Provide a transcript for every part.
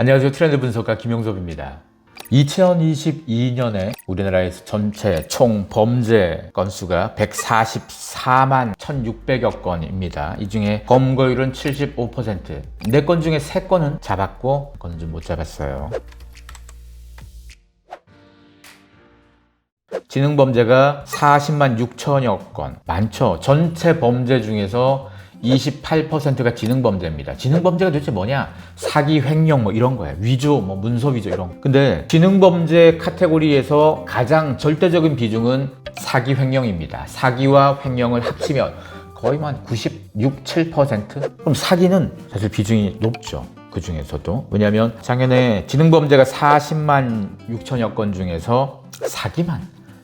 안녕하세요. 트렌드 분석가 김용섭입니다. 2022년에 우리나라에서 전체 총 범죄 건수가 144만 1600여 건입니다. 이 중에 검거율은 75%. 4건 중에 3건은 잡았고, 건은 좀 못 잡았어요. 지능범죄가 40만 6천여 건. 많죠. 전체 범죄 중에서 28%가 지능범죄입니다. 지능범죄가 도대체 뭐냐? 사기, 횡령 뭐 이런 거예요. 위조, 뭐 문서 위조 이런 거. 근데 지능범죄 카테고리에서 가장 절대적인 비중은 사기, 횡령입니다. 사기와 횡령을 합치면 거의 한 96, 7%? 그럼 사기는 사실 비중이 높죠. 그 중에서도. 왜냐하면 작년에 지능범죄가 40만 6천여 건 중에서 사기만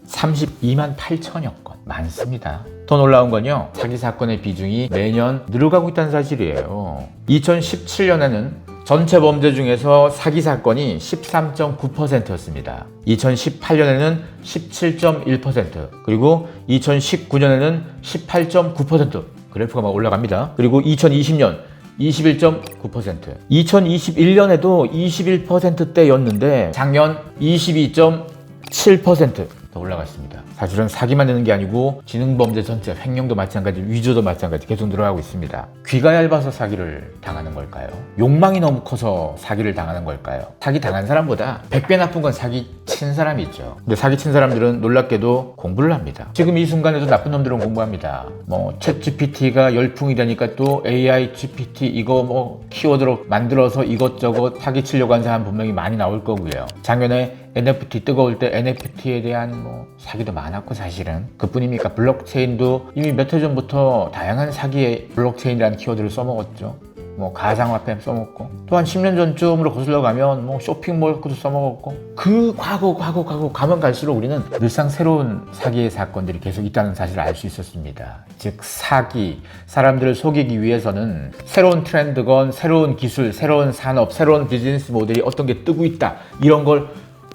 32만 8천여 건. 많습니다. 더 놀라운 건요, 사기 사건의 비중이 매년 늘어가고 있다는 사실이에요. 2017년에는 전체 범죄 중에서 사기 사건이 13.9%였습니다. 2018년에는 17.1%, 그리고 2019년에는 18.9%, 그래프가 막 올라갑니다. 그리고 2020년 21.9%, 2021년에도 21%대였는데 작년 22.7% 더 올라갔습니다. 사실은 사기만 되는 게 아니고 지능범죄 전체, 횡령도 마찬가지, 위조도 마찬가지 계속 늘어나고 있습니다. 귀가 얇아서 사기를 당하는 걸까요? 욕망이 너무 커서 사기를 당하는 걸까요? 사기 당한 사람보다 100배 나쁜 건 사기 친 사람이 있죠. 근데 사기 친 사람들은 놀랍게도 공부를 합니다. 지금 이 순간에도 나쁜 놈들은 공부합니다. 챗 GPT가 열풍이 되니까 또 AI GPT 이거 키워드로 만들어서 이것저것 사기 치려고 하는 사람 분명히 많이 나올 거고요. 작년에 NFT 뜨거울 때 NFT에 대한 사기도 많았고, 사실은 그뿐입니까? 블록체인도 이미 몇 해 전부터 다양한 사기에 블록체인이라는 키워드를 써먹었죠. 가상화폐 써먹고, 또 한 10년 전쯤으로 거슬러 가면 쇼핑몰 것도 써먹었고, 그 과거 가면 갈수록 우리는 늘상 새로운 사기의 사건들이 계속 있다는 사실을 알 수 있었습니다. 즉 사기, 사람들을 속이기 위해서는 새로운 트렌드건 새로운 기술, 새로운 산업, 새로운 비즈니스 모델이 어떤 게 뜨고 있다, 이런 걸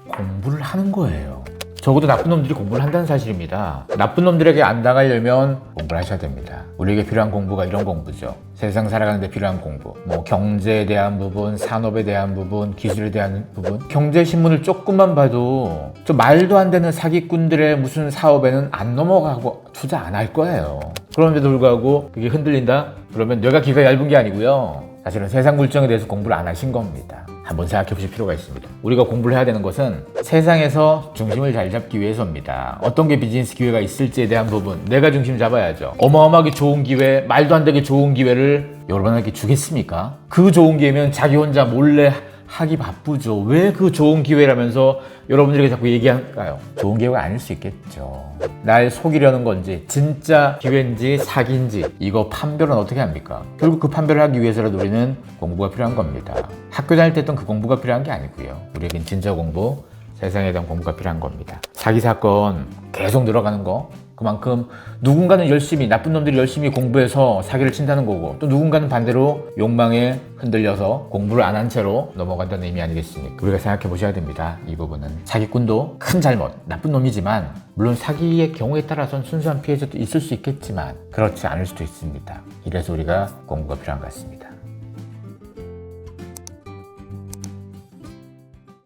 공부를 하는 거예요. 적어도 나쁜 놈들이 공부를 한다는 사실입니다. 나쁜 놈들에게 안 당하려면 공부를 하셔야 됩니다. 우리에게 필요한 공부가 이런 공부죠. 세상 살아가는 데 필요한 공부. 경제에 대한 부분, 산업에 대한 부분, 기술에 대한 부분. 경제신문을 조금만 봐도 좀 말도 안 되는 사기꾼들의 무슨 사업에는 안 넘어가고 투자 안 할 거예요. 그런데도 불구하고 그게 흔들린다? 그러면 뇌가 귀가 얇은 게 아니고요, 사실은 세상 물정에 대해서 공부를 안 하신 겁니다. 한번 생각해 보실 필요가 있습니다. 우리가 공부를 해야 되는 것은 세상에서 중심을 잘 잡기 위해서입니다. 어떤 게 비즈니스 기회가 있을지에 대한 부분, 내가 중심 잡아야죠. 어마어마하게 좋은 기회, 말도 안 되게 좋은 기회를 여러분에게 주겠습니까? 그 좋은 기회면 자기 혼자 몰래 하기 바쁘죠. 왜 그 좋은 기회라면서 여러분들에게 자꾸 얘기할까요? 좋은 기회가 아닐 수 있겠죠. 날 속이려는 건지 진짜 기회인지 사기인지 이거 판별은 어떻게 합니까? 결국 그 판별을 하기 위해서라도 우리는 공부가 필요한 겁니다. 학교 다닐 때 했던 그 공부가 필요한 게 아니고요. 우리에겐 진짜 공부, 세상에 대한 공부가 필요한 겁니다. 사기 사건 계속 늘어가는 거, 그만큼 누군가는 열심히, 나쁜 놈들이 열심히 공부해서 사기를 친다는 거고, 또 누군가는 반대로 욕망에 흔들려서 공부를 안 한 채로 넘어간다는 의미 아니겠습니까? 우리가 생각해 보셔야 됩니다. 이 부분은 사기꾼도 큰 잘못, 나쁜 놈이지만, 물론 사기의 경우에 따라서는 순수한 피해자도 있을 수 있겠지만 그렇지 않을 수도 있습니다. 이래서 우리가 공부가 필요한 것 같습니다.